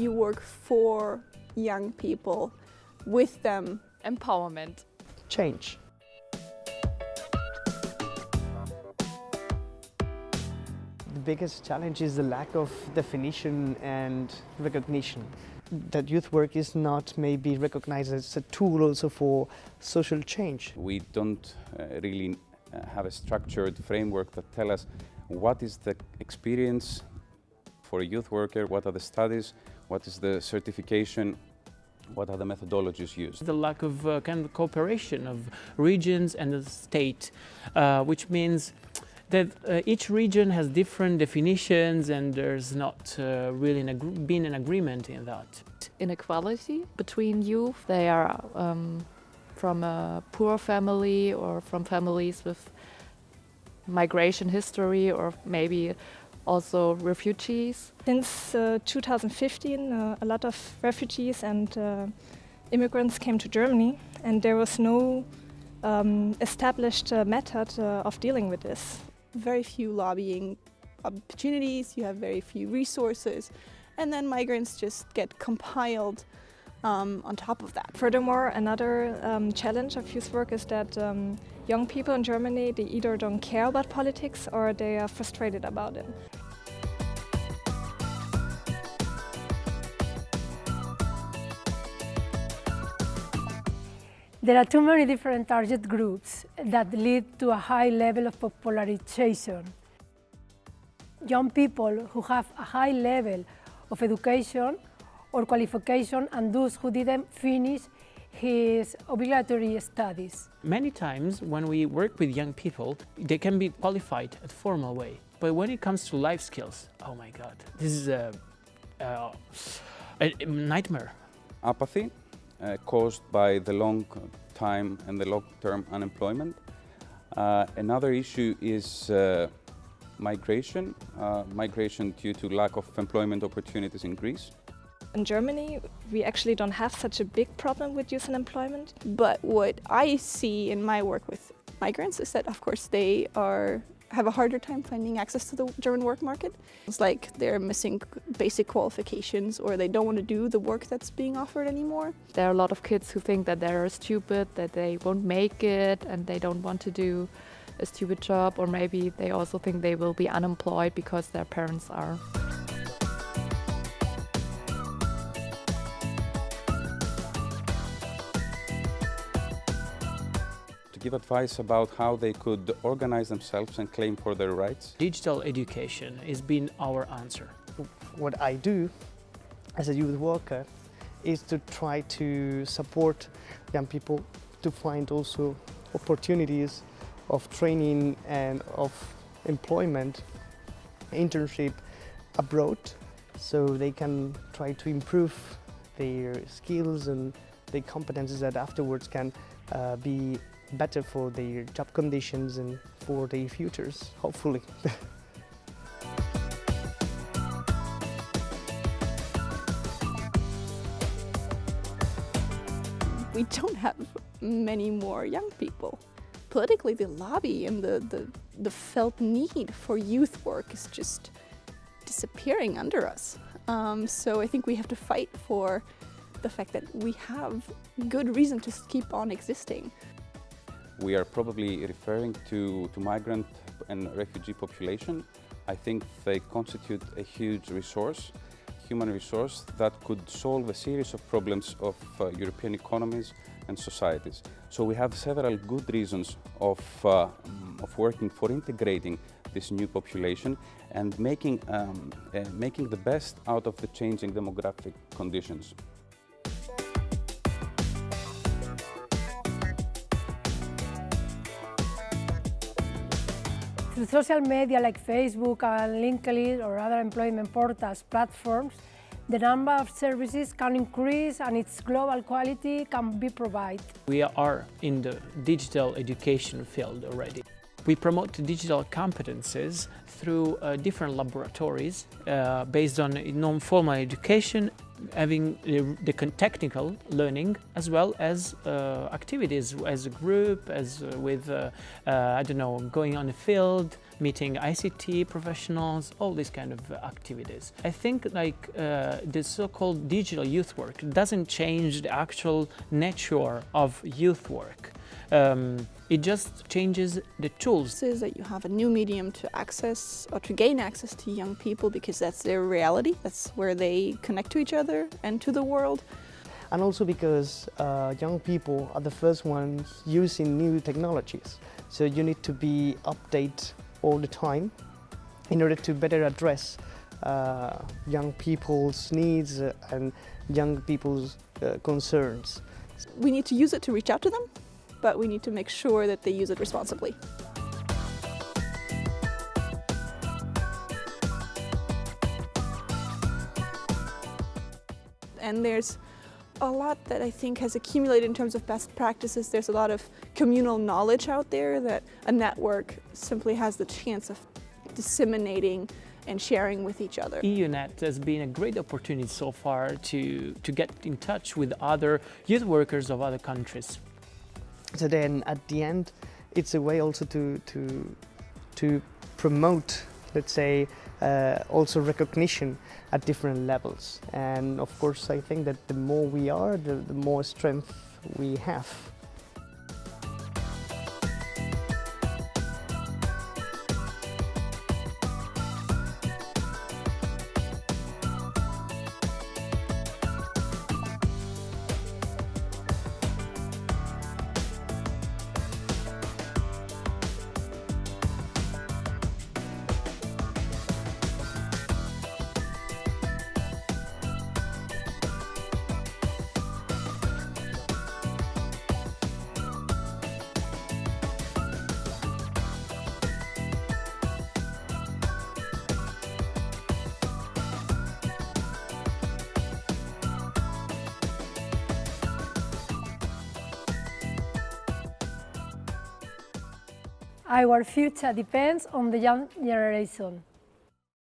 you work for young people, with them. Empowerment. Change. The biggest challenge is the lack of definition and recognition. That youth work is not maybe recognized as a tool also for social change. We don't really have a structured framework that tell us what is the experience for a youth worker, what are the studies, what is the certification, what are the methodologies used. The lack of kind of cooperation of regions and the state, which means that each region has different definitions and there's not really been an agreement in that. Inequality between youth. They are from a poor family or from families with migration history or maybe also refugees. Since 2015, a lot of refugees and immigrants came to Germany, and there was no established method of dealing with this. Very few lobbying opportunities, you have very few resources, and then migrants just get compiled on top of that. Furthermore, another challenge of youth work is that young people in Germany, they either don't care about politics or they are frustrated about it. There are too many different target groups that lead to a high level of popularization. Young people who have a high level of education or qualification and those who didn't finish his obligatory studies. Many times when we work with young people, they can be qualified at formal way. But when it comes to life skills, oh my God, this is a nightmare. Apathy caused by the long time and the long-term unemployment. Another issue is migration, migration due to lack of employment opportunities in Greece. In Germany, we actually don't have such a big problem with youth unemployment. But what I see in my work with migrants is that, of course, they have a harder time finding access to the German work market. It's like they're missing basic qualifications or they don't want to do the work that's being offered anymore. There are a lot of kids who think that they're stupid, that they won't make it and they don't want to do a stupid job, or maybe they also think they will be unemployed because their parents are. Give advice about how they could organize themselves and claim for their rights. Digital education has been our answer. What I do as a youth worker is to try to support young people to find also opportunities of training and of employment, internship abroad, so they can try to improve their skills and their competences that afterwards can be better for their job conditions and for their futures, hopefully. We don't have many more young people. Politically, the lobby and the felt need for youth work is just disappearing under us. So I think we have to fight for the fact that we have good reason to keep on existing. We are probably referring to migrant and refugee population. I think they constitute a huge resource, human resource, that could solve a series of problems of European economies and societies. So we have several good reasons of working for integrating this new population and making the best out of the changing demographic conditions. Through social media like Facebook and LinkedIn or other employment portals platforms, the number of services can increase and its global quality can be provided. We are in the digital education field already. We promote digital competences through different laboratories based on non-formal education. having the technical learning as well as activities as a group, as with, I don't know, going on the field, meeting ICT professionals, all these kind of activities. I think like the so-called digital youth work doesn't change the actual nature of youth work. It just changes the tools. Is that you have a new medium to access or to gain access to young people because that's their reality, that's where they connect to each other and to the world. And also because young people are the first ones using new technologies. So you need to be updated all the time in order to better address young people's needs and young people's concerns. We need to use it to reach out to them, but we need to make sure that they use it responsibly. And there's a lot that I think has accumulated in terms of best practices. There's a lot of communal knowledge out there that a network simply has the chance of disseminating and sharing with each other. EUNet has been a great opportunity so far to get in touch with other youth workers of other countries. So then at the end, it's a way also to promote, let's say, also recognition at different levels. And of course, I think that the more we are, the more strength we have. Our future depends on the young generation.